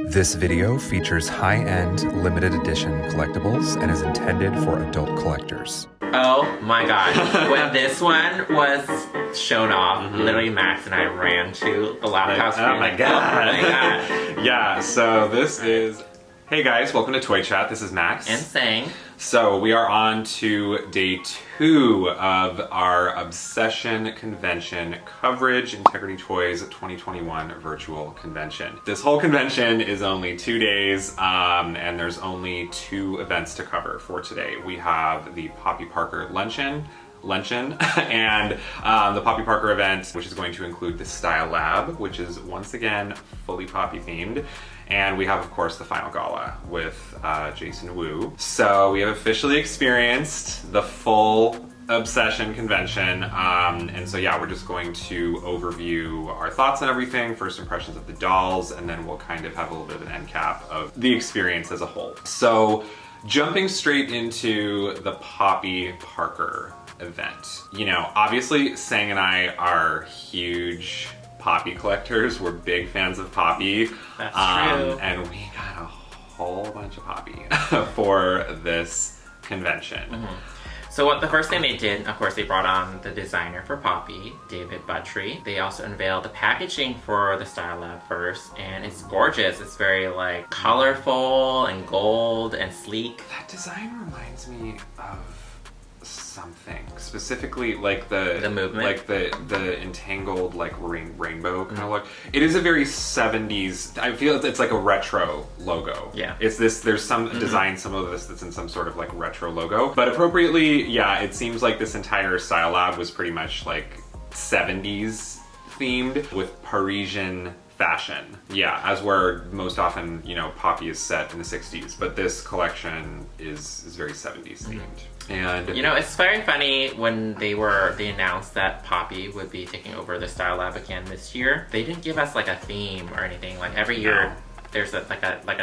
This video features high-end limited edition collectibles and is intended for adult collectors. Oh my god. When this one was shown off, literally Max and I ran to the laptop screen. Oh my god. Oh my god. Yeah, so this is... Hey guys, welcome to Toy Chat. This is Max. And Sang. So we are on to day 2 of our Obsession Convention coverage, Integrity Toys 2021 virtual convention. This whole convention is only 2 days, and there's only 2 events to cover for today. We have the Poppy Parker luncheon and the Poppy Parker event, which is going to include the Style Lab, which is once again fully Poppy themed. And we have, of course, the final gala with Jason Wu. So we have officially experienced the full Obsession convention. And so yeah, we're just going to overview our thoughts on everything, first impressions of the dolls, and then we'll kind of have a little bit of an end cap of the experience as a whole. So jumping straight into the Poppy Parker event. You know, obviously Sang and I are huge Poppy collectors. We're big fans of Poppy. That's true. And we got a whole bunch of Poppy for this convention. So what the first thing they did, of course, they brought on the designer for Poppy, David Buttry. They also unveiled the packaging for the Style Lab first, and it's gorgeous. It's very like colorful and gold and sleek. That design reminds me of something, specifically like the movement, like the entangled like rainbow kind of look. It is a very 70s. I feel it's like a retro logo. Yeah, it's this. There's some design, some of this that's in some sort of like retro logo, but appropriately, yeah, it seems like this entire Style Lab was pretty much like 70s themed with Parisian fashion. Yeah, as where most often, you know, Poppy is set in the 60s, but this collection is very 70s themed. And you know, it's very funny when they announced that Poppy would be taking over the Style Lab again this year. They didn't give us like a theme or anything. Like every year there's a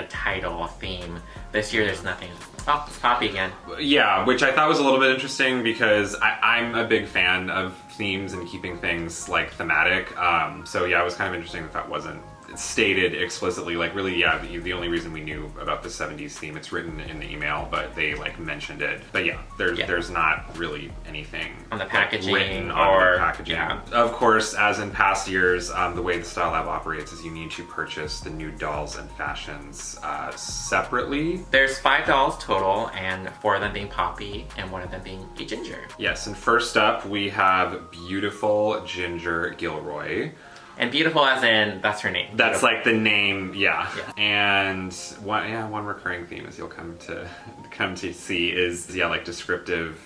title, a theme. This year there's nothing. Oh, it's Poppy again. Yeah, which I thought was a little bit interesting because I'm a big fan of themes and keeping things like thematic. So yeah, it was kind of interesting that wasn't stated explicitly. Like really, yeah, the only reason we knew about the 70s theme, it's written in the email, but they like mentioned it. But yeah, there's not really anything on the packaging written or on the packaging. Yeah. Of course, as in past years, the way the Style Lab operates is you need to purchase the Nude dolls and fashions separately. There's 5 dolls total, and 4 of them being Poppy and 1 of them being a Ginger. Yes, and first up we have beautiful Ginger Gilroy. And beautiful as in, that's her name. That's like the name, yeah. And one recurring theme, as you'll come to see, is like descriptive,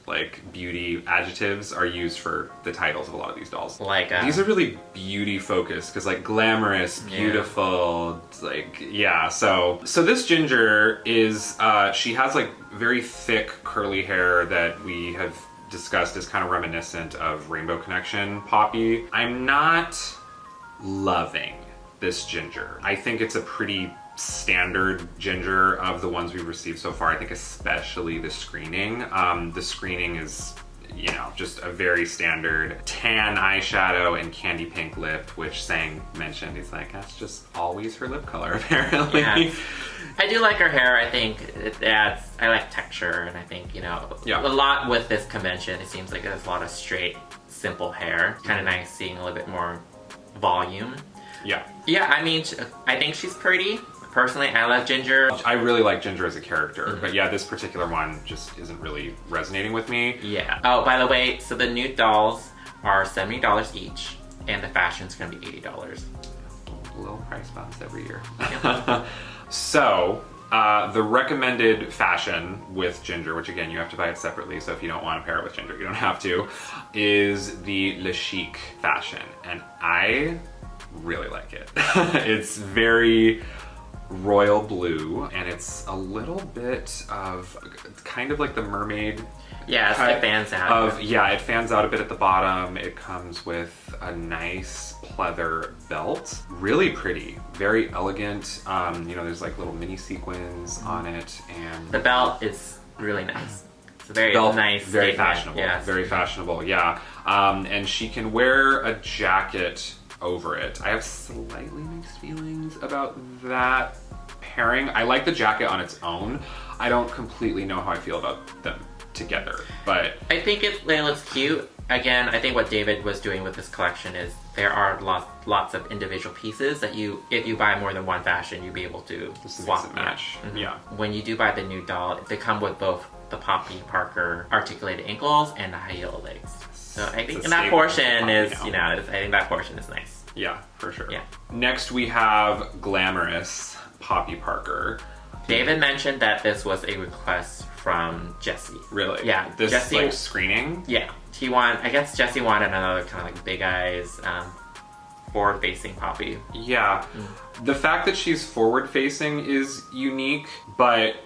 like beauty adjectives are used for the titles of a lot of these dolls. Like these are really beauty focused, because like glamorous, beautiful, like So this Ginger is she has like very thick curly hair that we have discussed as kind of reminiscent of Rainbow Connection Poppy. I'm not loving this Ginger. I think it's a pretty standard Ginger of the ones we've received so far. I think especially the screening. The screening is, you know, just a very standard tan eyeshadow and candy pink lip, which Sang mentioned. He's like, that's just always her lip color, apparently. Yeah. I do like her hair. I think it adds, I like texture, and I think, you know, a lot with this convention, it seems like there's a lot of straight, simple hair. It's kind of nice seeing a little bit more volume. Yeah. Yeah, I mean, I think she's pretty. Personally, I love Ginger. I really like Ginger as a character, but yeah, this particular one just isn't really resonating with me. Yeah. Oh, by the way, so the Nude dolls are $70 each, and the fashion's gonna be $80. Little price bumps every year. So, the recommended fashion with Ginger, which again, you have to buy it separately, so if you don't want to pair it with Ginger, you don't have to, is the Le Chic fashion. And I really like it. It's very royal blue, and it's a little bit of kind of like the mermaid. Yeah, it fans out. It fans out a bit at the bottom. It comes with a nice pleather belt. Really pretty, very elegant. You know, there's like little mini sequins on it, and the belt is really nice. It's a very nice, very fashionable. Yeah. Very fashionable. Yeah, and she can wear a jacket over it. I have slightly mixed feelings about that pairing. I like the jacket on its own. I don't completely know how I feel about them together, but I think it looks cute. Again, I think what David was doing with this collection is there are lots of individual pieces that if you buy more than one fashion, you'll be able to swap and match. Mm-hmm. Yeah. When you do buy the Nude doll, they come with both the Poppy Parker articulated ankles and the high heel legs. So I think that portion is, I think that portion is nice. Yeah, for sure. Yeah. Next we have Glamorous Poppy Parker. David mentioned that this was a request from Jessie. Really? Yeah. This Jessie, like screening? Yeah. I guess Jessie wanted another kind of like big eyes, forward-facing Poppy. Yeah. The fact that she's forward-facing is unique, but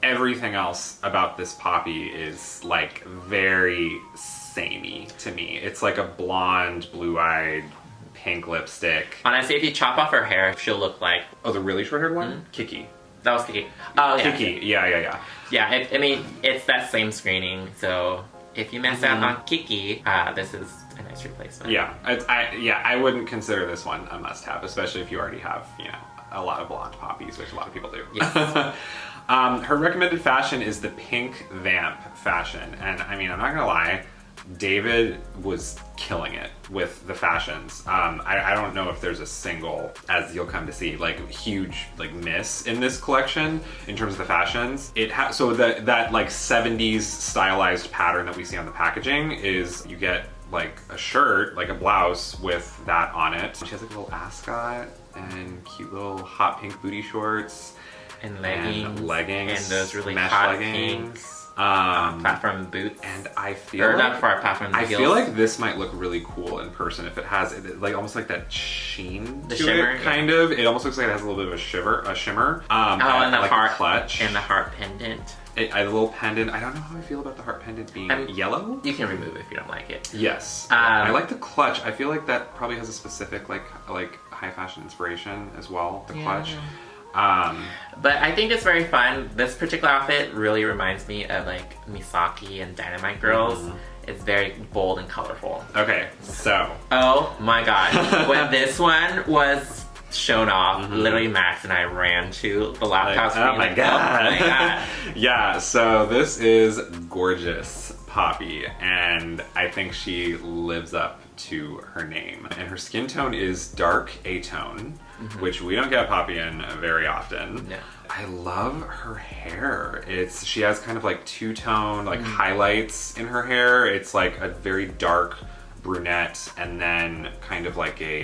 everything else about this Poppy is like very samey to me. It's like a blonde, blue-eyed, pink lipstick. Honestly, if you chop off her hair, she'll look like... Oh, the really short-haired one? Kiki. That was Kiki. Oh, yeah. Kiki, yeah. Yeah, I mean, it's that same screening, so if you miss out on Kiki, this is a nice replacement. Yeah, I wouldn't consider this one a must-have, especially if you already have, a lot of blonde poppies, which a lot of people do. Yes. Her recommended fashion is the pink Vamp fashion, and I mean, I'm not gonna lie, David was killing it with the fashions. I don't know if there's a single, as you'll come to see, like huge like miss in this collection in terms of the fashions. It has so that like 70s stylized pattern that we see on the packaging is you get like a shirt, like a blouse with that on it. She has like a little ascot and cute little hot pink booty shorts and leggings and those really mesh hot leggings. pinks. Platform boots. And I feel feel like this might look really cool in person if it has like almost like that sheen the to shimmer, it, kind of. It almost looks like it has a little bit of a shimmer. And the like heart clutch and the heart pendant. A little pendant. I don't know how I feel about the heart pendant being yellow. You can remove it if you don't like it. Yes. I like the clutch. I feel like that probably has a specific like high fashion inspiration as well. The clutch. But I think it's very fun. This particular outfit really reminds me of like Misaki and Dynamite Girls. It's very bold and colorful. Okay, so. Oh my god. When this one was shown off, literally Max and I ran to the laptop screen. Oh my god. Yeah, so this is gorgeous Poppy, and I think she lives up to her name. And her skin tone is dark A-tone, which we don't get Poppy in very often. No. I love her hair. She has kind of like two-tone like highlights in her hair. It's like a very dark brunette and then kind of like a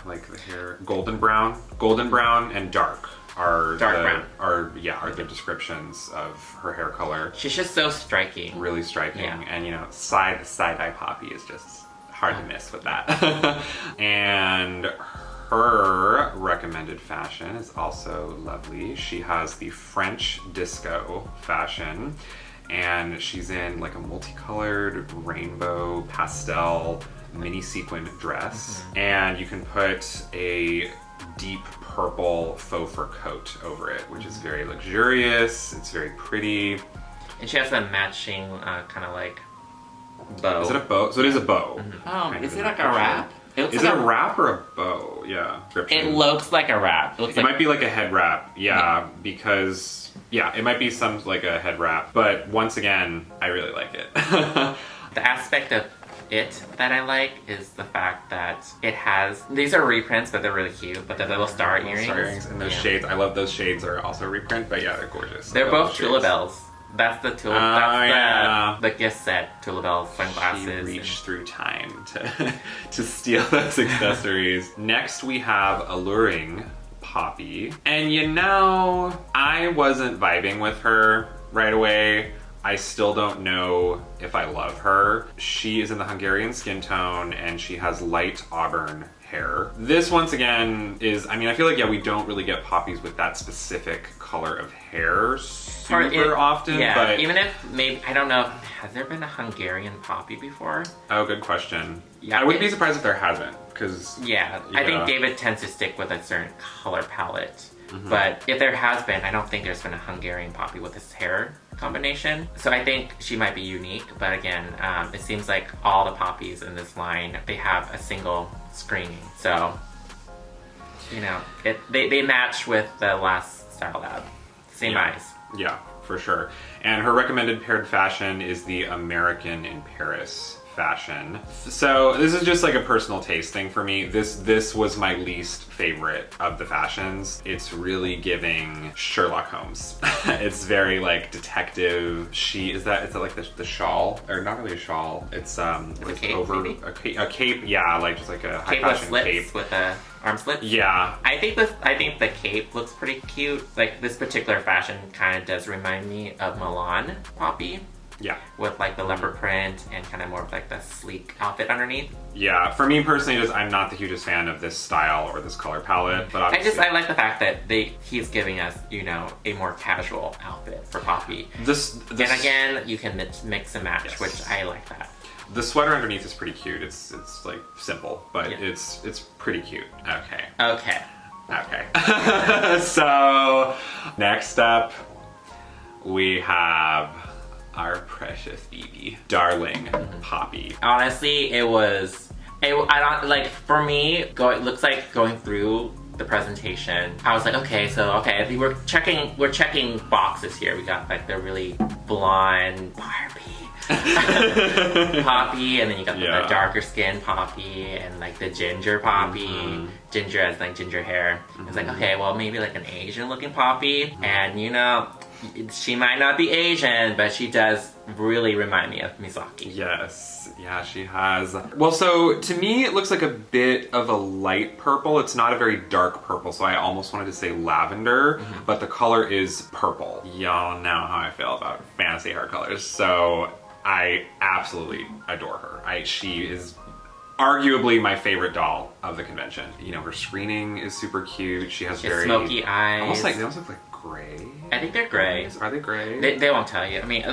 like the hair golden brown and dark are the descriptions of her hair color. She's just so striking. Really striking. Yeah. And side-eye Poppy is just hard to miss with that. And her recommended fashion is also lovely. She has the French disco fashion, and she's in like a multicolored rainbow pastel mini sequin dress, and you can put a deep purple faux fur coat over it, which is very luxurious. It's very pretty. And she has a matching kind of like bow. Is it a bow? So it is a bow. Oh, is it like a wrap? Is it a wrap or a bow? Yeah. It looks like a wrap. It might be like a head wrap. Yeah, because it might be some like a head wrap. But once again, I really like it. The aspect of it that I like is the fact that it has, these are reprints, but they're really cute. But the little star earrings. Star earrings and those shades. I love those shades. Are also a reprint, but yeah, they're gorgeous. They're both Tula Bells. That's the Tula. That's the gift set. Tula Bell sunglasses. She reached through time to steal those accessories. Next, we have Alluring Poppy, and I wasn't vibing with her right away. I still don't know if I love her. She is in the Hungarian skin tone, and she has light auburn hair. This, once again, is, I feel like, we don't really get poppies with that specific color of hair super often. Yeah, but even if, maybe, I don't know, has there been a Hungarian poppy before? Oh, good question. Yeah, I wouldn't be surprised if there hasn't, because... Yeah, I think David tends to stick with a certain color palette. But if there has been, I don't think there's been a Hungarian poppy with this hair combination. So I think she might be unique. But again, it seems like all the poppies in this line, they have a single screening. So, you know, they match with the last Style Lab. Same eyes. Yeah, for sure. And her recommended paired fashion is the American in Paris fashion. So this is just like a personal taste thing for me. This was my least favorite of the fashions. It's really giving Sherlock Holmes. It's very like detective. Is that like the shawl, or not really a shawl? It's a cape, over maybe? a cape. Yeah, like just like a high Cape with fashion slits cape with a arm slits. Yeah. I think the cape looks pretty cute. Like this particular fashion kind of does remind me of Milan poppy. Yeah. With like the leopard print and kind of more of like the sleek outfit underneath. Yeah, for me personally, I'm not the hugest fan of this style or this color palette, but obviously... I like the fact that he's giving us, you know, a more casual outfit for Poppy. This and again, you can mix and match, yes. which I like that. The sweater underneath is pretty cute. It's like simple, but yeah. it's pretty cute. Okay. So, next up, we have our precious baby, darling Poppy. Honestly, I don't like, for me, it looks like going through the presentation, I was like, okay, I think we're checking boxes here. We got like the really blonde Poppy, and then you got the darker skin Poppy, and like the ginger Poppy. Ginger has like ginger hair. It's like, okay, well, maybe like an Asian looking Poppy, and you know, she might not be Asian, but she does really remind me of Misaki. Yes, yeah, she has. Well, so to me, it looks like a bit of a light purple. It's not a very dark purple, so I almost wanted to say lavender, but the color is purple. Y'all know how I feel about fancy hair colors, so I absolutely adore her. She is arguably my favorite doll of the convention. You know, her screening is super cute. She has very smoky eyes. They almost look like gray. I think they're gray. Are they gray? They won't tell you. I mean,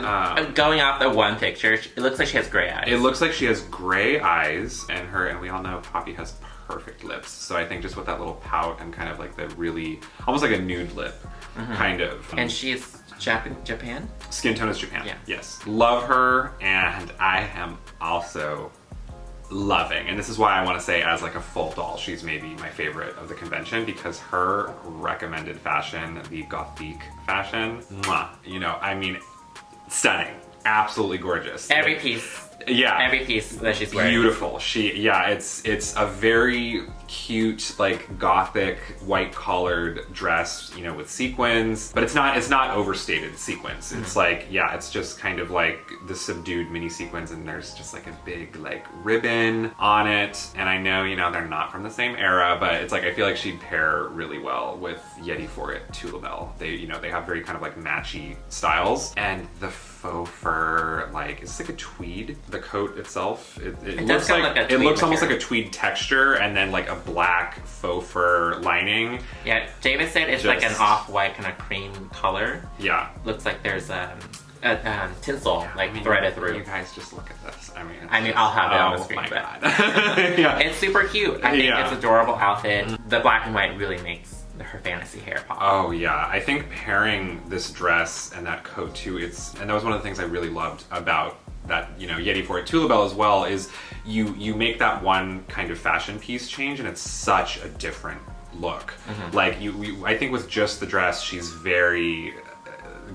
going off the one picture, it looks like she has gray eyes. It looks like she has gray eyes, and we all know Poppy has perfect lips. So I think just with that little pout and kind of like the really, almost like a nude lip, kind of. And she's Japan? Skin tone is Japan. Yeah. Yes. Love her, and I am also loving, and this is why I want to say as like a full doll, she's maybe my favorite of the convention, because her recommended fashion, the Gothique fashion, you know, I mean, stunning, absolutely gorgeous. Every piece that she's wearing. Beautiful. It's a very cute, like gothic white collared dress, you know, with sequins, but it's not overstated sequins. It's like, it's just kind of like the subdued mini sequins, and there's just like a big like ribbon on it. And I know, you know, they're not from the same era, but it's like, I feel like she'd pair really well with Yeti for It Tulabelle. They, you know, they have very kind of like matchy styles, and the faux fur, like, it's like a tweed. The coat itself, it looks like a tweed, it looks almost like a tweed texture, and then like a black faux fur lining. Yeah, David said it's like an off-white kind of cream color. Yeah. Looks like there's a tinsel threaded through. You guys just look at this. I mean, I'll have it on the screen. Oh my God. Yeah. It's super cute. I think it's an adorable outfit. The black and white really makes her fantasy hair pop. Oh yeah, I think pairing this dress and that coat too, and that was one of the things I really loved about that, you know, Yeti for It Tulabelle as well, is you make that one kind of fashion piece change, and it's such a different look. Like I think with just the dress, she's very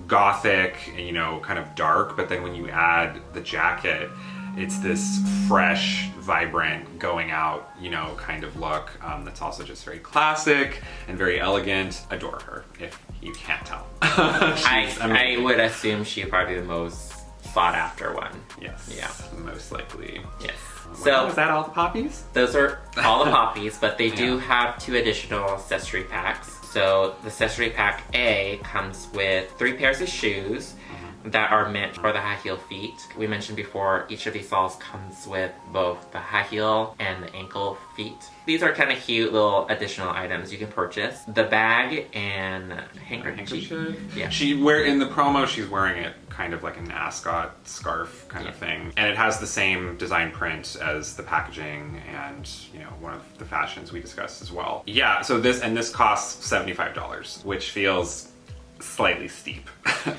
gothic and, you know, kind of dark, but then when you add the jacket, it's this fresh, vibrant, going out, you know, kind of look that's also just very classic and very elegant. Adore her, if you can't tell. I would assume she'd probably be the most sought after one. Yes. Yeah. Most likely. Yes. So is that all the poppies? Those are all the poppies, but they do have 2 additional accessory packs. So the accessory pack A comes with 3 pairs of shoes, that are meant for the high heel feet. We mentioned before, each of these dolls comes with both the high heel and the ankle feet. These are kind of cute little additional items you can purchase. The bag and handkerchief. Yeah. In the promo, she's wearing it kind of like an ascot scarf kind of thing. And it has the same design print as the packaging and, you know, one of the fashions we discussed as well. Yeah, so this costs $75, which feels slightly steep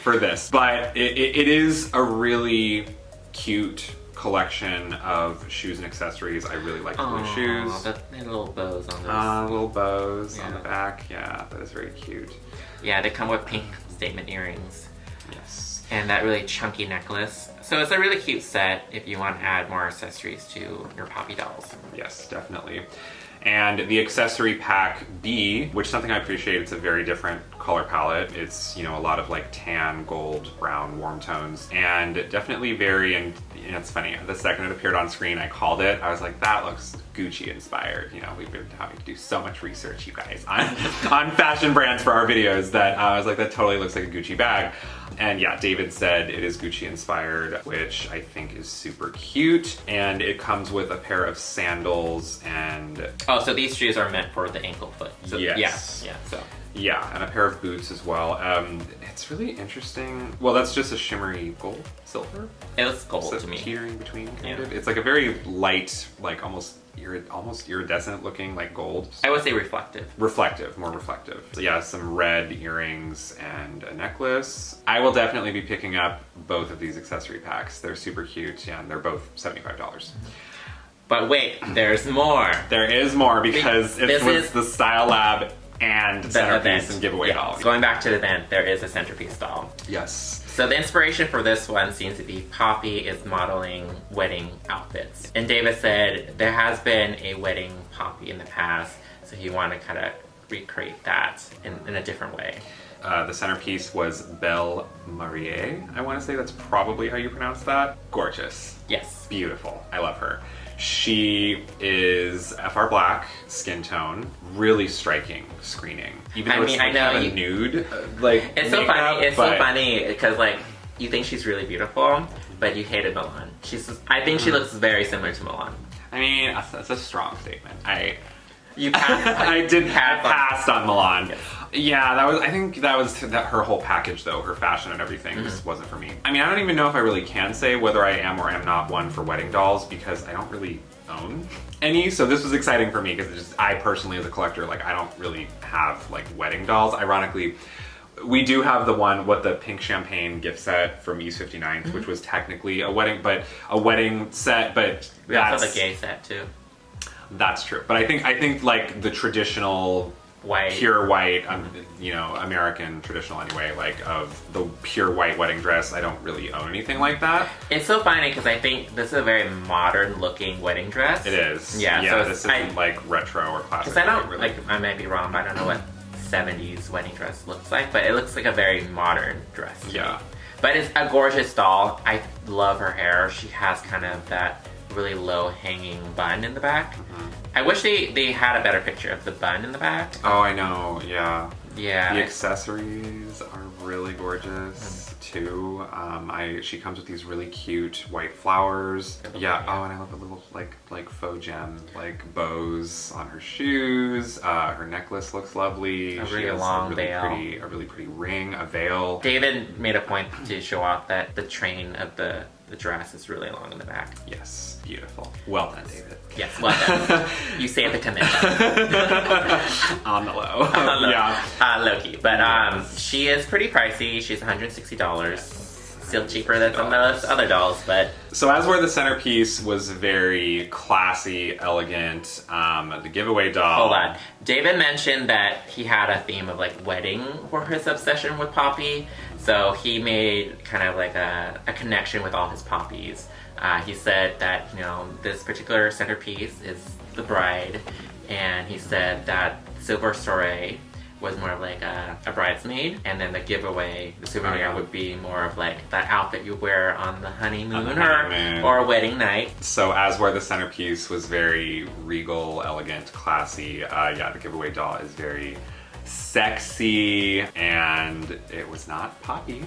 for this. But it is a really cute collection of shoes and accessories. I really like the blue shoes. The little bows on those. Little bows on the back. Yeah, that is very cute. Yeah, they come with pink statement earrings. Yes. And that really chunky necklace. So it's a really cute set if you want to add more accessories to your Poppy dolls. Yes, definitely. And the accessory pack B, which is something I appreciate, it's a very different color palette. It's, you know, a lot of like tan, gold, brown, warm tones, and definitely very, and it's funny, the second it appeared on screen, I called it. I was like, that looks Gucci inspired. You know, we've been having to do so much research, you guys, on fashion brands for our videos that I was like, that totally looks like a Gucci bag. And yeah, David said it is Gucci inspired, which I think is super cute. And it comes with a pair of sandals and... Oh, so these shoes are meant for the ankle foot. So, yes. Yeah, and a pair of boots as well. It's really interesting. Well, that's just a shimmery gold, silver. It looks gold so to me. Teetering between, kind of. It's like a very light, like almost iridescent looking, like gold. I would say reflective. More reflective. So yeah, some red earrings and a necklace. I will definitely be picking up both of these accessory packs. They're super cute, yeah, and they're both $75. But wait, there's more. There is more because it was the Style Lab and centerpiece and giveaway doll. Going back to the event, there is a centerpiece doll. Yes. So the inspiration for this one seems to be Poppy is modeling wedding outfits. And David said there has been a wedding Poppy in the past, so he wanted to kind of recreate that in a different way. The centerpiece was Belle Marie. I want to say that's probably how you pronounce that. Gorgeous. Yes. Beautiful. I love her. She is FR black skin tone, really striking screening. Even though it's kind of a nude, like it's so funny. It's so funny because like you think she's really beautiful, but you hated Milan. I think she looks very similar to Milan. I mean, that's a strong statement. I did passed on Milan. Yes. Yeah, I think that was her whole package though, her fashion and everything just wasn't for me. I mean, I don't even know if I really can say whether I am or am not one for wedding dolls because I don't really own any, so this was exciting for me because I personally as a collector, like I don't really have like wedding dolls. Ironically, we do have the pink champagne gift set from East 59th, which was technically a wedding set, but we also have a gay set too. That's true, but I think like the traditional white, pure white, you know, American traditional anyway, like of the pure white wedding dress, I don't really own anything like that. It's so funny because I think this is a very modern looking wedding dress. It is. Yeah. So this isn't like retro or classic. Because I don't really, like, I might be wrong, but I don't know what 70s wedding dress looks like, but it looks like a very modern dress. Yeah. But it's a gorgeous doll. I love her hair. She has kind of that really low hanging bun in the back. I wish they had a better picture of the bun in the back. Oh, I know, yeah. Yeah. The accessories are really gorgeous too. She comes with these really cute white flowers. Yeah. Oh, and I love the little like faux gem like bows on her shoes. Her necklace looks lovely. A really long veil. A really pretty ring, a veil. David made a point to show off that the train of the dress is really long in the back. Yes, beautiful. Well done, David. Yes, well done. You saved the commission. On the low. Yeah. Low-key. But she is pretty pricey. She's $160. Still cheaper than some of those other dolls, but... So as where the centerpiece was very classy, elegant, the giveaway doll... Hold on. David mentioned that he had a theme of like wedding for his obsession with Poppy. So he made kind of like a connection with all his Poppies. He said that, you know, this particular centerpiece is the bride, and he said that Silver Soiree was more of like a bridesmaid, and then the giveaway, the souvenir, would be more of like that outfit you wear on the honeymoon, or a wedding night. So as where the centerpiece was very regal, elegant, classy, the giveaway doll is very sexy, and it was not Poppy.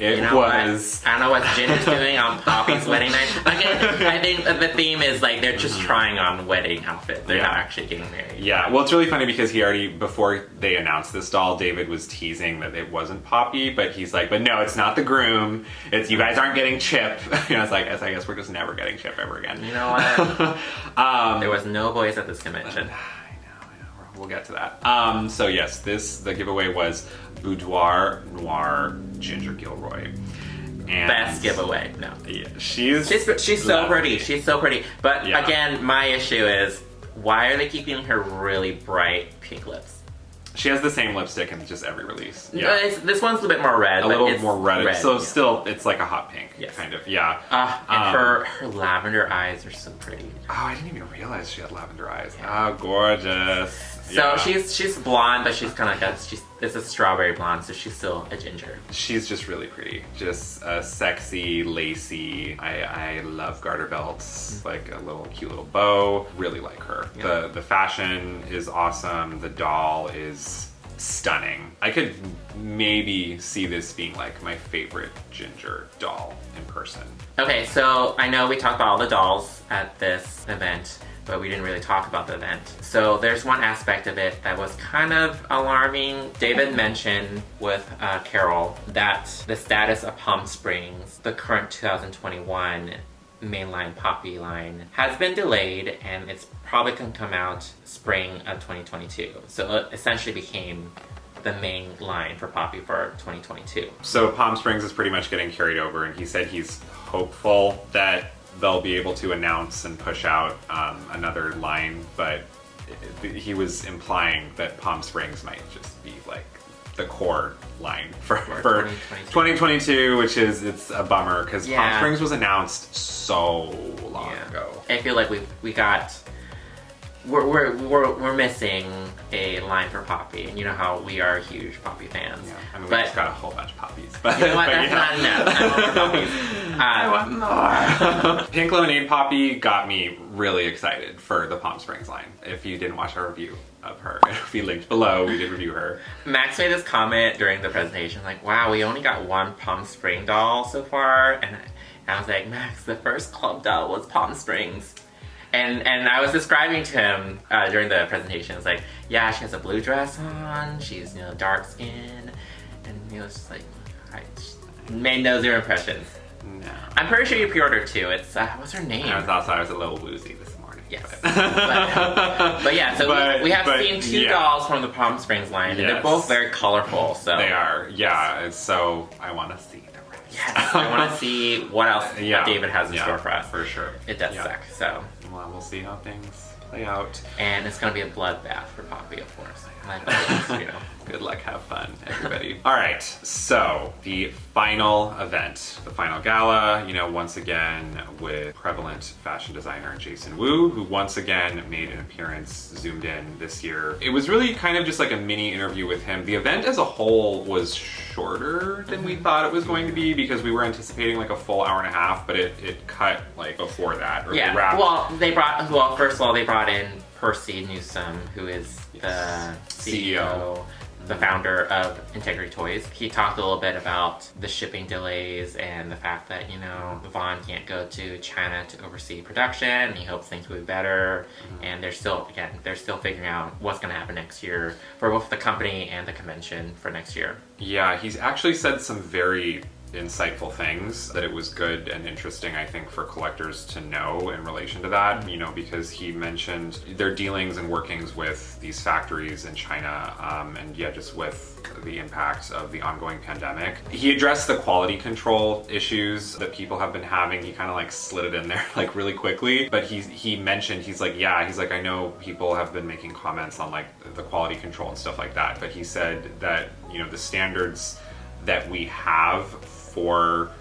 It you know was. What? I don't know what Ginger's doing on Poppy's wedding night. Again, I think the theme is like they're just trying on wedding outfits. They're not actually getting married. Yeah, well, it's really funny because he already, before they announced this doll, David was teasing that it wasn't Poppy, but he's like, but no, it's not the groom. It's you guys aren't getting Chip. You know, it's like, I guess we're just never getting Chip ever again. You know what? There was no boys at this convention. I know. We'll get to that. So yes, the giveaway was Boudoir, Noir, Ginger Gilroy. And best giveaway. No. Yeah, she's so pretty. She's so pretty. But again, my issue is why are they keeping her really bright pink lips? She has the same lipstick in just every release. Yeah. This one's a little bit more red. A little more red. So yeah. Still, it's like a hot pink, kind of. Yeah. And her lavender eyes are so pretty. Oh, I didn't even realize she had lavender eyes. Yeah. Oh, gorgeous. So she's blonde, but she's kind of like it's a strawberry blonde, so she's still a ginger. She's just really pretty. Just sexy, lacy. I love garter belts, like a little cute little bow. Really like her. Yeah. The fashion is awesome. The doll is stunning. I could maybe see this being like my favorite ginger doll in person. Okay, so I know we talked about all the dolls at this event, but we didn't really talk about the event. So there's one aspect of it that was kind of alarming. David mentioned with Carol that the status of Palm Springs, the current 2021 mainline Poppy line, has been delayed and it's probably going to come out spring of 2022. So it essentially became the main line for Poppy for 2022. So Palm Springs is pretty much getting carried over, and he said he's hopeful that they'll be able to announce and push out another line, but he was implying that Palm Springs might just be like the core line for 2022, which is, it's a bummer because Palm Springs was announced so long ago. I feel like we're missing a line for Poppy, and you know how we are huge Poppy fans. Yeah, I mean, we just got a whole bunch of poppies. But you know what? That's not enough. I want more poppies. I want more. Pink Lemonade Poppy got me really excited for the Palm Springs line. If you didn't watch our review of her, it'll be linked below. We did review her. Max made this comment during the presentation, like, "Wow, we only got one Palm Spring doll so far," and I was like, "Max, the first club doll was Palm Springs." And I was describing to him during the presentation, it's like, yeah, she has a blue dress on, she's, dark skin, and he was just like, I made no zero impressions. No. I'm pretty sure you pre-ordered too. It's, what's her name? I thought I was a little woozy this morning. Yes. But yeah, so we have seen two dolls from the Palm Springs line, and they're both very colorful, so. They are, yeah, so I want to see the rest. Yes, I want to see what else David has in store for us. For sure. It does suck, so. Well, we'll see how things play out. And it's going to be a bloodbath for Poppy, of course. Good luck, have fun, everybody. All right, so the final event, the final gala, once again with prevalent fashion designer Jason Wu, who once again made an appearance zoomed in this year. It was really kind of just like a mini interview with him. The event as a whole was shorter than we thought it was going to be because we were anticipating like a full hour and a half, but it cut like before that. Or first of all, they brought in Percy Newsome, who is the CEO, the founder of Integrity Toys. He talked a little bit about the shipping delays and the fact that, Vaughn can't go to China to oversee production, and he hopes things will be better. Mm-hmm. And they're still figuring out what's going to happen next year for both the company and the convention for next year. Yeah, he's actually said some very insightful things that it was good and interesting, I think, for collectors to know in relation to that, because he mentioned their dealings and workings with these factories in China, and just with the impact of the ongoing pandemic. He addressed the quality control issues that people have been having. He kind of like slid it in there like really quickly, but he mentioned, he's like, I know people have been making comments on like the quality control and stuff like that, but he said that, the standards that we have for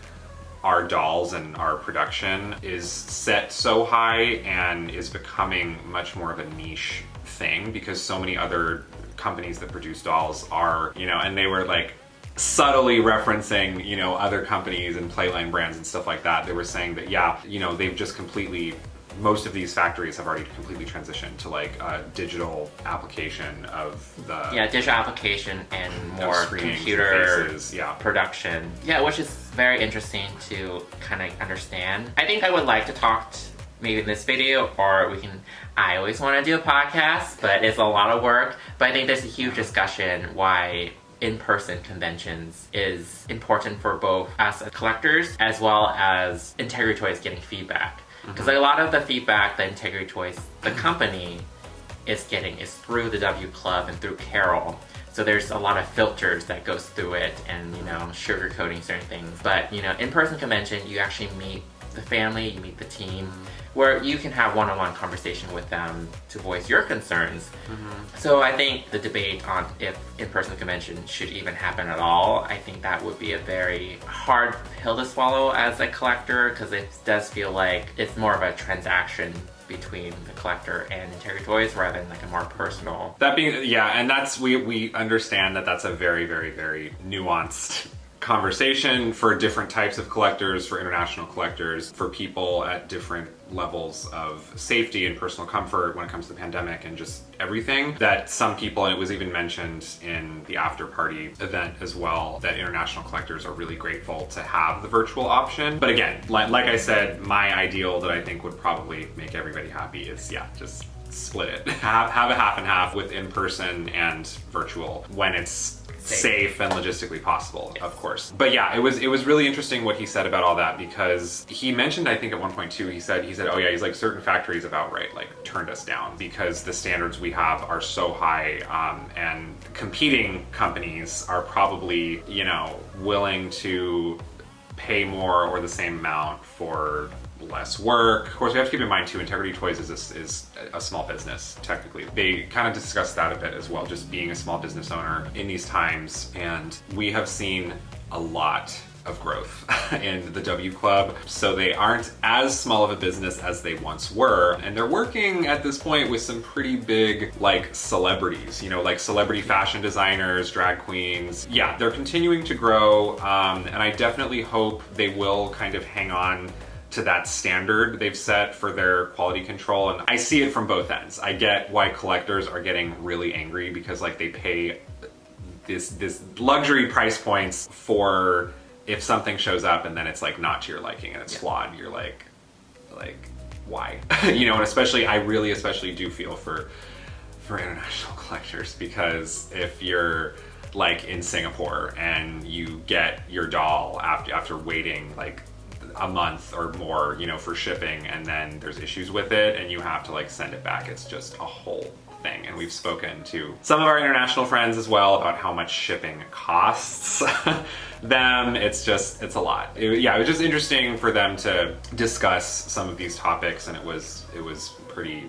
our dolls and our production is set so high and is becoming much more of a niche thing because so many other companies that produce dolls are, and they were like subtly referencing, other companies and Playline brands and stuff like that. They were saying that, they've just completely most of these factories have already completely transitioned to like a digital application of the digital application and more screenings, computer faces, production. Yeah, which is very interesting to kind of understand. I think I would like to talk maybe in this video, or I always want to do a podcast, but it's a lot of work. But I think there's a huge discussion why in-person conventions is important for both us as collectors as well as Integrity Toys getting feedback. Because a lot of the feedback that Integrity Toys, the company, is getting is through the W Club and through Carol. So there's a lot of filters that goes through it and, sugarcoating certain things. But, in-person convention, you actually meet the family, you meet the team, where you can have one-on-one conversation with them to voice your concerns. So I think the debate on if in-person convention should even happen at all, I think that would be a very hard pill to swallow as a collector, because it does feel like it's more of a transaction between the collector and Integrity Toys rather than like a more personal. That being, and that's, we understand that that's a very, very, very nuanced conversation for different types of collectors, for international collectors, for people at different levels of safety and personal comfort when it comes to the pandemic and just everything. That some people, and it was even mentioned in the after party event as well, that international collectors are really grateful to have the virtual option. But again, like I said, my ideal that I think would probably make everybody happy is, just split it. Have a half and half with in-person and virtual when it's safe and logistically possible, of course. But it was really interesting what he said about all that, because he mentioned, I think at one point too, he said, he's like, certain factories have outright like turned us down because the standards we have are so high, and competing companies are probably, willing to pay more or the same amount for less work. Of course, we have to keep in mind too, Integrity Toys is a small business, technically. They kind of discussed that a bit as well, just being a small business owner in these times. And we have seen a lot of growth in the W Club. So they aren't as small of a business as they once were. And they're working at this point with some pretty big like celebrities, like celebrity fashion designers, drag queens. They're continuing to grow. And I definitely hope they will kind of hang on to that standard they've set for their quality control. And I see it from both ends. I get why collectors are getting really angry because like they pay this luxury price points for if something shows up and then it's like not to your liking and it's flawed, you're like why? And especially, I really especially do feel for international collectors, because if you're like in Singapore and you get your doll after waiting like a month or more, for shipping, and then there's issues with it and you have to like send it back, it's just a whole thing. And we've spoken to some of our international friends as well about how much shipping costs them. It's a lot. It was just interesting for them to discuss some of these topics, and it was pretty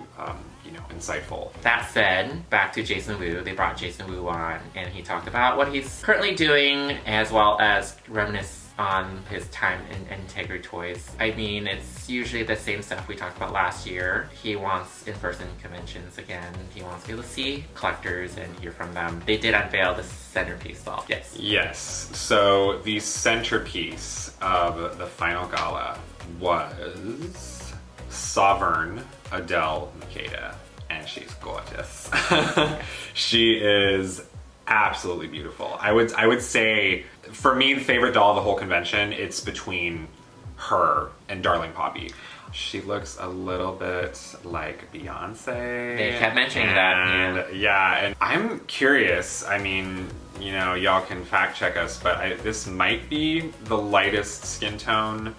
insightful. That said, back to Jason Wu. They brought Jason Wu on, and he talked about what he's currently doing, as well as reminisce on his time in Integrity Toys. I mean, it's usually the same stuff we talked about last year. He wants in-person conventions again. He wants to be able to see collectors and hear from them. They did unveil the centerpiece though. Yes. So the centerpiece of the final gala was Sovereign Adele Makeda, and she's gorgeous. She is absolutely beautiful. I would say, for me, the favorite doll of the whole convention, it's between her and Darling Poppy. She looks a little bit like Beyonce. They kept mentioning that. And I'm curious. I mean, y'all can fact check us, but this might be the lightest skin tone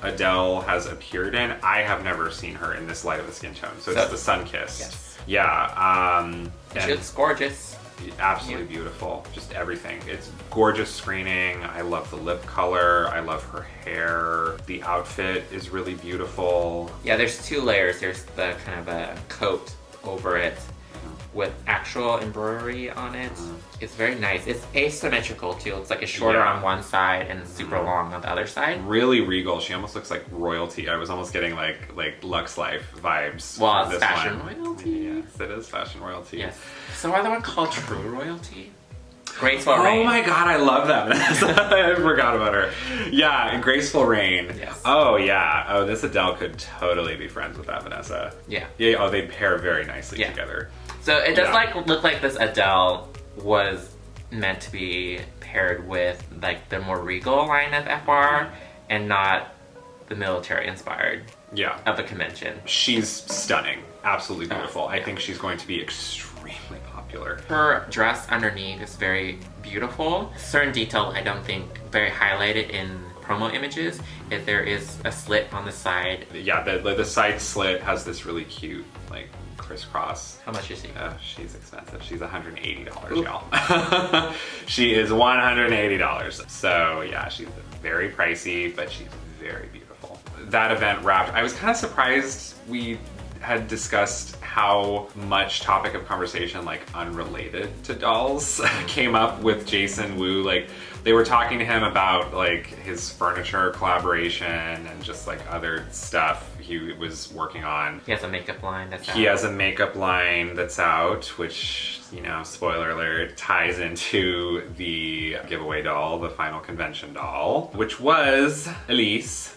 Adele has appeared in. I have never seen her in this light of a skin tone. So it's the Sunkissed. Yes. Yeah. She looks gorgeous. Absolutely beautiful. Just everything. It's gorgeous screening. I love the lip color. I love her hair. The outfit is really beautiful. Yeah, there's two layers. There's the kind of a coat over it with actual embroidery on it. It's very nice. It's asymmetrical too. It's like a shorter on one side and super long on the other side. Really regal. She almost looks like royalty. I was almost getting like Lux Life vibes. Well, it's fashion royalty. Yes, it is fashion royalty. Yes. So are the one called True Royalty? Graceful Oh Rain. my god, I love that. I forgot about her. Yeah, and Graceful Rain. Yes. Oh yeah. Oh, this Adele could totally be friends with that Vanessa. Yeah. Yeah. Oh, they pair very nicely together. So it does Yeah. look like this Adele was meant to be paired with like the more regal line of FR and not the military inspired Yeah. of the convention. She's stunning. Absolutely beautiful. I yeah. think she's going to be extremely popular. Her dress underneath is very beautiful. Certain detail I don't think very highlighted in promo images. If there is a slit on the side. Yeah, the side slit has this really cute like crisscross. How much is she? She's expensive. She's $180, y'all. She is $180. So yeah, she's very pricey, but she's very beautiful. That event wrapped. I was kind of surprised we had discussed how much topic of conversation, like unrelated to dolls, came up with Jason Wu. Like they were talking to him about like his furniture collaboration and just like other stuff he was working on. He has a makeup line that's out. He has a makeup line that's out, which, you know, spoiler alert, ties into the giveaway doll, the final convention doll, which was Elyse.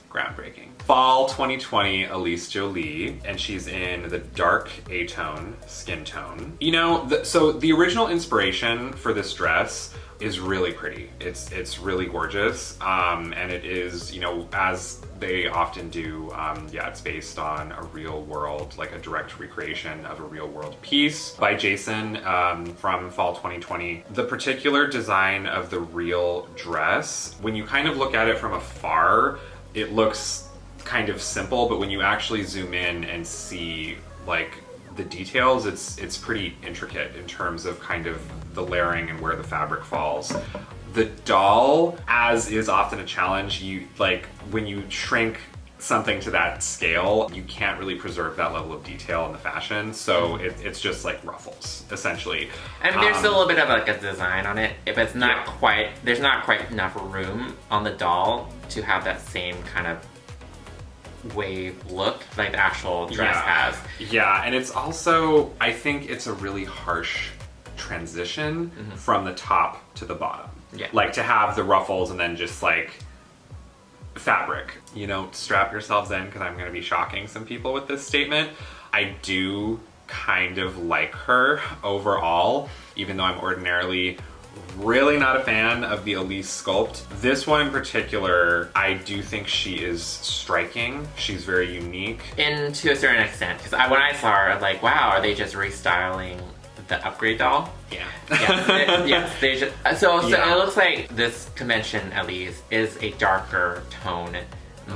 Groundbreaking. Fall 2020 Elyse Jolie, and she's in the dark A-tone skin tone. You know, so the original inspiration for this dress is really pretty. It's really gorgeous, and it is, you know, as they often do, yeah, it's based on a real world, like a direct recreation of a real world piece by Jason from fall 2020. The particular design of the real dress, when you kind of look at it from afar, it looks kind of simple, but when you actually zoom in and see like the details, it's pretty intricate in terms of kind of the layering and where the fabric falls. The doll, as is often a challenge, you like when you shrink something to that scale, you can't really preserve that level of detail in the fashion, so it's just like ruffles essentially. I mean, there's still a little bit of like a design on it, but it's not quite, there's not quite enough room on the doll to have that same kind of wave look like the actual dress has. Yeah, and it's also, I think it's a really harsh transition from the top to the bottom. Yeah. Like to have the ruffles and then just like fabric. You know, strap yourselves in because I'm going to be shocking some people with this statement. I do kind of like her overall, even though I'm ordinarily really not a fan of the Elyse sculpt. This one in particular, I do think she is striking. She's very unique. And to a certain extent, because when I saw her, I'm like, wow, are they just restyling the upgrade doll? Yeah. Yes, they just, so Yeah. it looks like this convention, at least, is a darker tone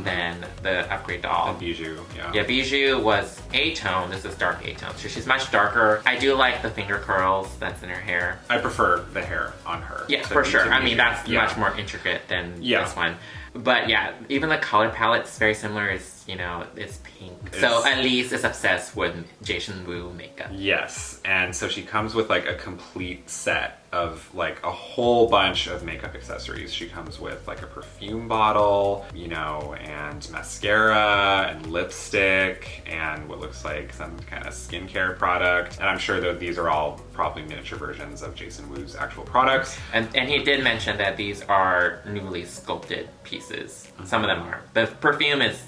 than the upgrade doll. Bijou, Yeah, Bijou was A-tone, this is dark A-tone, so she's much darker. I do like the finger curls that's in her hair. I prefer the hair on her. Yeah, to- for sure. to I mean, Bijou. that's Yeah. much more intricate than Yeah. this one. But yeah, even the color palette's very similar. It's, you know, it's pink. So Elyse is obsessed with Jason Wu makeup. Yes, and so she comes with like a complete set of like a whole bunch of makeup accessories. She comes with like a perfume bottle, you know, and mascara and lipstick and what looks like some kind of skincare product. And I'm sure that these are all probably miniature versions of Jason Wu's actual products. And he did mention that these are newly sculpted pieces. Some of them are. The perfume is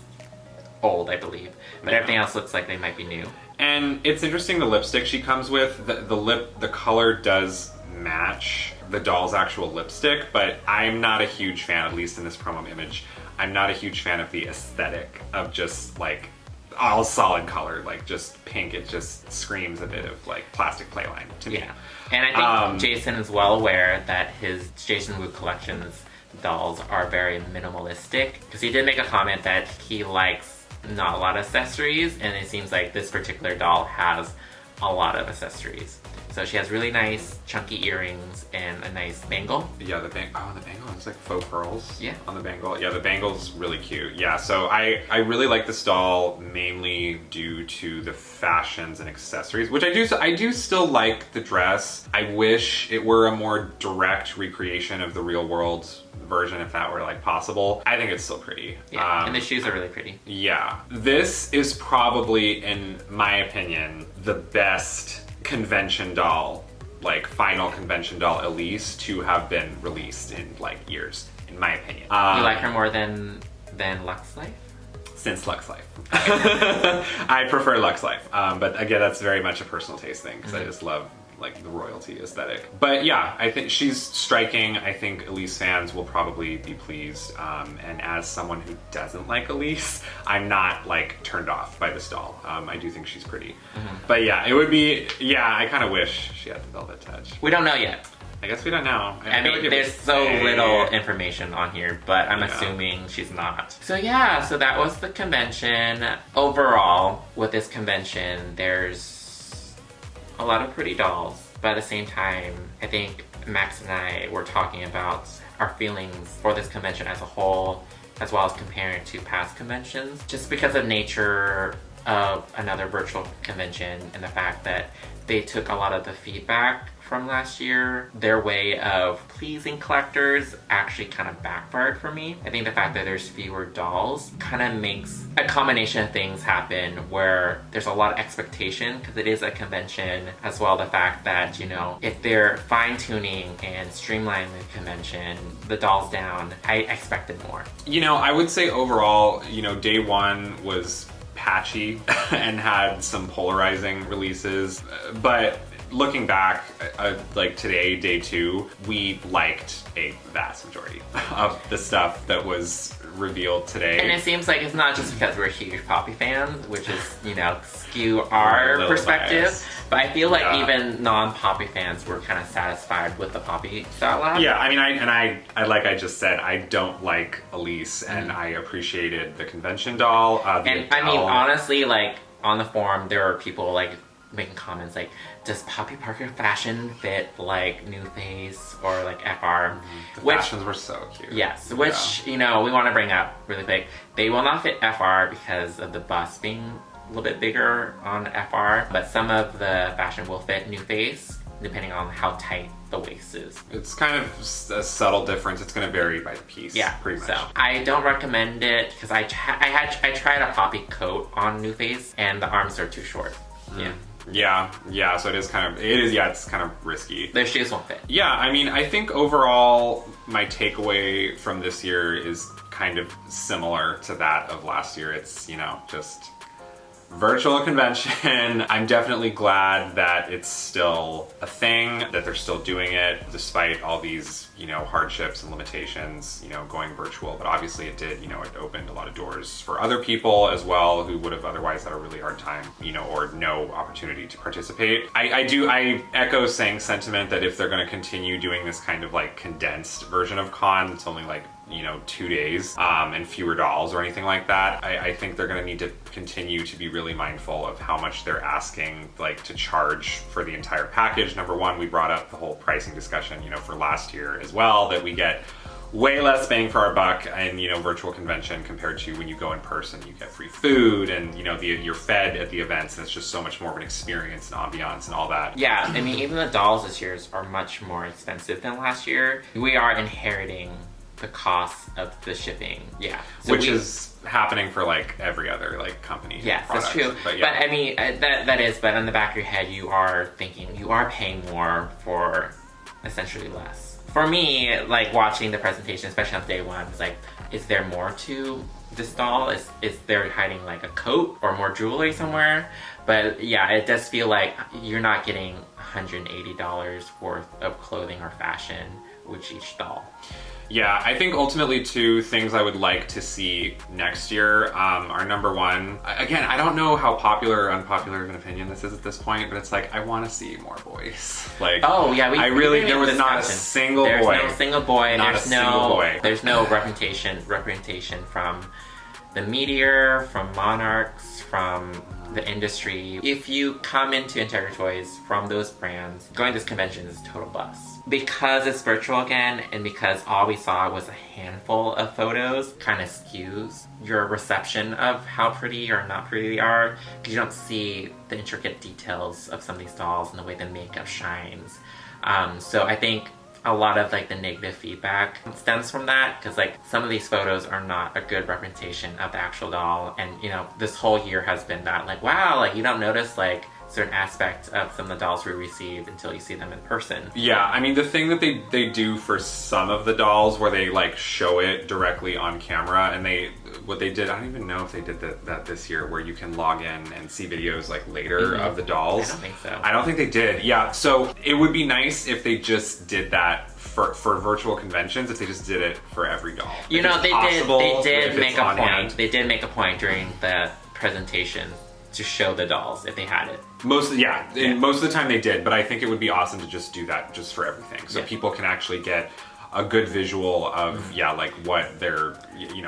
old, I believe, but everything else looks like they might be new. And it's interesting, the lipstick she comes with, the color does match the doll's actual lipstick, but I'm not a huge fan, at least in this promo image, I'm not a huge fan of the aesthetic of just like all solid color, like just pink. It just screams a bit of like plastic playline to me. Yeah. And I think Jason is well aware that his Jason Wu collections dolls are very minimalistic, because he did make a comment that he likes not a lot of accessories, and it seems like this particular doll has a lot of accessories. So she has really nice chunky earrings and a nice bangle. Yeah, the bangle is like faux pearls. Yeah. On the bangle. Yeah, the bangle's really cute. Yeah, so I really like this doll mainly due to the fashions and accessories, which I do still like the dress. I wish it were a more direct recreation of the real world version, if that were like possible. I think it's still pretty. Yeah, and the shoes are really pretty. Yeah. This is probably, in my opinion, the best convention doll like final convention doll Elyse to have been released in like years, in my opinion. You like her more than Lux Life? Since Lux Life. I prefer Lux Life. But again, that's very much a personal taste thing because I just love like the royalty aesthetic. But yeah, I think she's striking. I think Elyse fans will probably be pleased. And as someone who doesn't like Elyse, I'm not like turned off by this doll. I do think she's pretty. But yeah, it would be, I kind of wish she had the velvet touch. We don't know yet. I guess we don't know. I mean, there's so little information on here, but I'm assuming she's not. So yeah, so that was the convention. Overall, with this convention, there's a lot of pretty dolls, but at the same time, I think Max and I were talking about our feelings for this convention as a whole, as well as comparing to past conventions, just because of nature of another virtual convention and the fact that they took a lot of the feedback from last year. Their way of pleasing collectors actually kind of backfired for me. I think the fact that there's fewer dolls kind of makes a combination of things happen where there's a lot of expectation because it is a convention, as well the fact that, you know, if they're fine-tuning and streamlining the convention, the dolls down, I expected more. You know, I would say overall, you know, day one was patchy and had some polarizing releases, but looking back, like today, day two, we liked a vast majority of the stuff that was revealed today. And it seems like it's not just because we're huge Poppy fans, which is, you know, skew our perspective, biased. But I feel like even non-Poppy fans were kind of satisfied with the Poppy style lab. Yeah, I mean, I like I just said, I don't like Elyse, and I appreciated the convention doll. And I mean, honestly, like on the forum, there were people like making comments like, does Poppy Parker fashion fit like New Face or like FR? The fashions were so cute. Yes, which, you know, we want to bring up really quick. They will not fit FR because of the bust being a little bit bigger on FR, but some of the fashion will fit New Face depending on how tight the waist is. It's kind of a subtle difference. It's going to vary by the piece. Yeah, pretty much. So I don't recommend it because I tried a Poppy coat on New Face and the arms are too short. Yeah, so it's kind of risky. Their shoes won't fit. Yeah, I mean, I think overall, my takeaway from this year is kind of similar to that of last year. It's, you know, just virtual convention. I'm definitely glad that it's still a thing, that they're still doing it, despite all these, you know, hardships and limitations, you know, going virtual. But obviously it did, you know, it opened a lot of doors for other people as well who would have otherwise had a really hard time, you know, or no opportunity to participate. I echo Sang's sentiment that if they're going to continue doing this kind of like condensed version of con, it's only like, you know, 2 days and fewer dolls or anything like that, I think they're going to need to continue to be really mindful of how much they're asking like to charge for the entire package. Number one, we brought up the whole pricing discussion, you know, for last year as well, that we get way less bang for our buck in, you know, virtual convention compared to when you go in person. You get free food and, you know, you're fed at the events, and it's just so much more of an experience and ambiance and all that. Yeah, I mean, even the dolls this year are much more expensive than last year. We are inheriting the cost of the shipping. Yeah. So which is happening for like every other like company. Yes, product. That's true. But I mean, that is, but on the back of your head, you are thinking, you are paying more for essentially less. For me, like watching the presentation, especially on day one, it's like, is there more to this doll? Is there hiding like a coat or more jewelry somewhere? But yeah, it does feel like you're not getting $180 worth of clothing or fashion with each doll. Yeah, I think ultimately two things I would like to see next year are number one, again, I don't know how popular or unpopular of an opinion this is at this point, but it's like, I want to see more boys. Like, oh yeah, there was not a single boy. There's no single boy. Not a single boy. There's no representation from the Meteor, from Monarchs, from the industry. If you come into Integrity Toys from those brands, going to this convention is a total bust. Because it's virtual again, and because all we saw was a handful of photos, kind of skews your reception of how pretty or not pretty they are, because you don't see the intricate details of some of these dolls and the way the makeup shines. So I think a lot of like the negative feedback stems from that, because like some of these photos are not a good representation of the actual doll. And you know, this whole year has been that like, wow, like you don't notice like certain aspect of some of the dolls we received until you see them in person. Yeah, I mean, the thing that they do for some of the dolls where they like show it directly on camera, and what they did, I don't even know if they did that this year, where you can log in and see videos like later of the dolls. I don't think so. I don't think they did. Yeah, so it would be nice if they just did that for virtual conventions, if they just did it for every doll. You know, they did make a point. Hand. They did make a point during the presentation to show the dolls if they had it. Most of the time they did, but I think it would be awesome to just do that just for everything, so people can actually get a good visual of like what they're,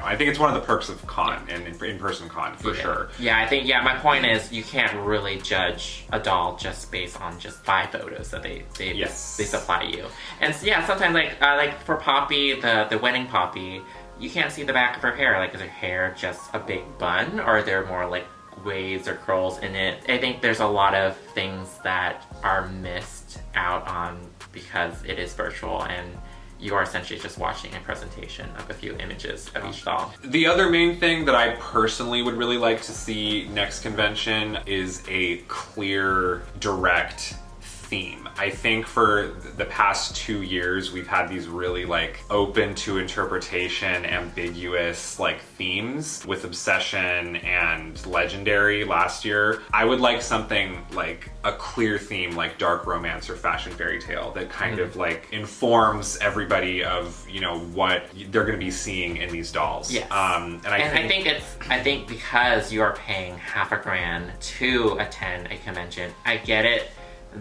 I think it's one of the perks of con and in-person con for sure. Yeah, I think my point is you can't really judge a doll just based on just 5 photos that they supply you. And sometimes like for Poppy, the wedding Poppy, you can't see the back of her hair. Like, is her hair just a big bun, or are there more like waves or curls in it? I think there's a lot of things that are missed out on because it is virtual and you are essentially just watching a presentation of a few images of each doll. The other main thing that I personally would really like to see next convention is a clear, direct theme. I think for the past 2 years, we've had these really like open to interpretation, ambiguous like themes with Obsession and Legendary last year. I would like something like a clear theme like dark romance or fashion fairy tale that kind of like informs everybody of, what they're going to be seeing in these dolls. Yes. I think because you are paying $500 to attend a convention, I get it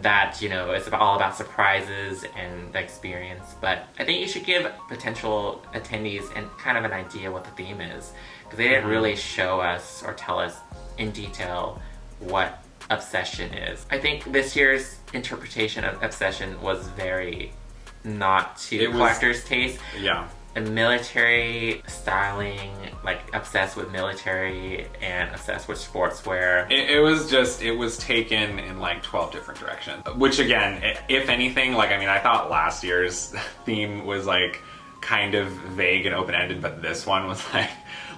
that, it's all about surprises and the experience, but I think you should give potential attendees and kind of an idea what the theme is, because they didn't really show us or tell us in detail what Obsession is. I think this year's interpretation of Obsession was very not to collector's taste. Yeah. A military styling, like obsessed with military and obsessed with sportswear. It was taken in like 12 different directions. Which again, if anything, I thought last year's theme was like kind of vague and open-ended, but this one was like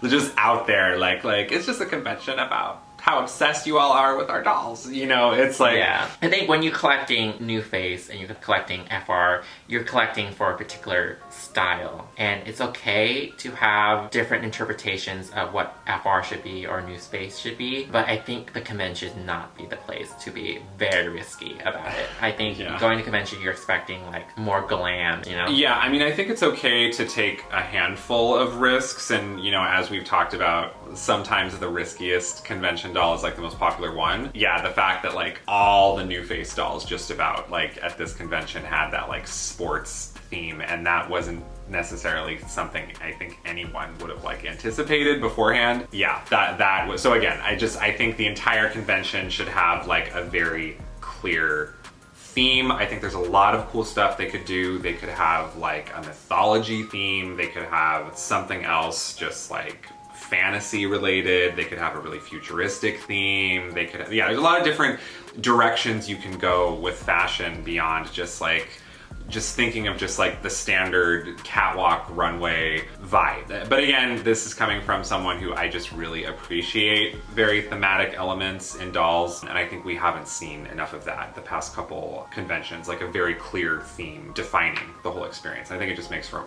just out there, like it's just a convention about how obsessed you all are with our dolls. It's like... Yeah. I think when you're collecting New Face and you're collecting FR, you're collecting for a particular style. And it's okay to have different interpretations of what FR should be or New Space should be, but I think the convention should not be the place to be very risky about it. I think going to convention, you're expecting like more glam, Yeah, I think it's okay to take a handful of risks, and as we've talked about, sometimes the riskiest convention doll is like the most popular one. Yeah, the fact that like all the New Face dolls just about like at this convention had that like sports theme, and that wasn't necessarily something I think anyone would have like anticipated beforehand. Yeah, that was, so again, I think the entire convention should have like a very clear theme. I think there's a lot of cool stuff they could do. They could have like a mythology theme. They could have something else just like fantasy related. They could have a really futuristic theme. They could, there's a lot of different directions you can go with fashion beyond just thinking of just like the standard catwalk runway vibe. But again, this is coming from someone who I just really appreciate very thematic elements in dolls, and I think we haven't seen enough of that the past couple conventions, like a very clear theme defining the whole experience. I think it just makes for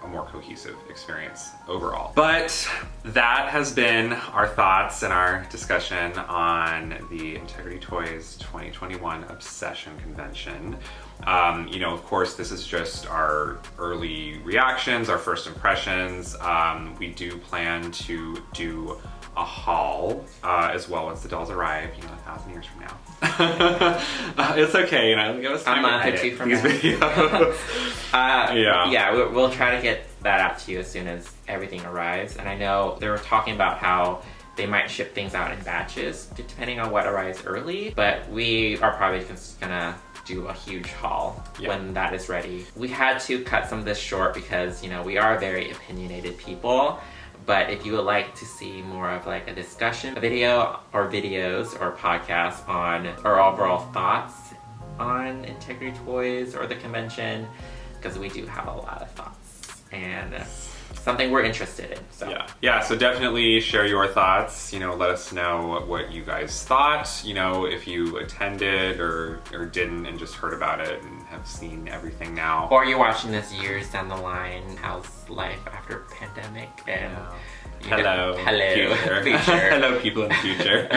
a more cohesive experience overall. But that has been our thoughts and our discussion on the Integrity Toys 2021 Obsession Convention. Of course, this is just our early reactions, our first impressions. We do plan to do a haul as well once the dolls arrive, 1,000 years from now. It's okay, give us time to edit from these videos. We'll try to get that out to you as soon as everything arrives. And I know they were talking about how they might ship things out in batches depending on what arrives early, but we are probably just gonna do a huge haul when that is ready. We had to cut some of this short because, we are very opinionated people, but if you would like to see more of like a discussion, a video or videos or podcasts on our overall thoughts on Integrity Toys or the convention, because we do have a lot of thoughts. And something we're interested in. So yeah, so definitely share your thoughts. You know, let us know what you guys thought. You know, if you attended or didn't and just heard about it and have seen everything now. Or you're watching this years down the line, how's life after pandemic, and hello future. Hello people in the future.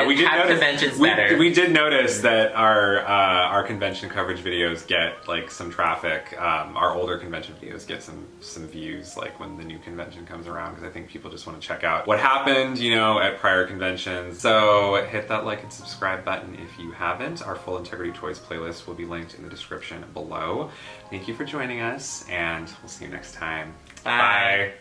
We did notice that our convention coverage videos get like some traffic. Our older convention videos get some views like when the new convention comes around, because I think people just want to check out what happened, you know, at prior conventions. So hit that like and subscribe button if you haven't. Our full Integrity Toys playlist will be linked in the description below. Thank you for joining us, and we'll see you next time. Bye.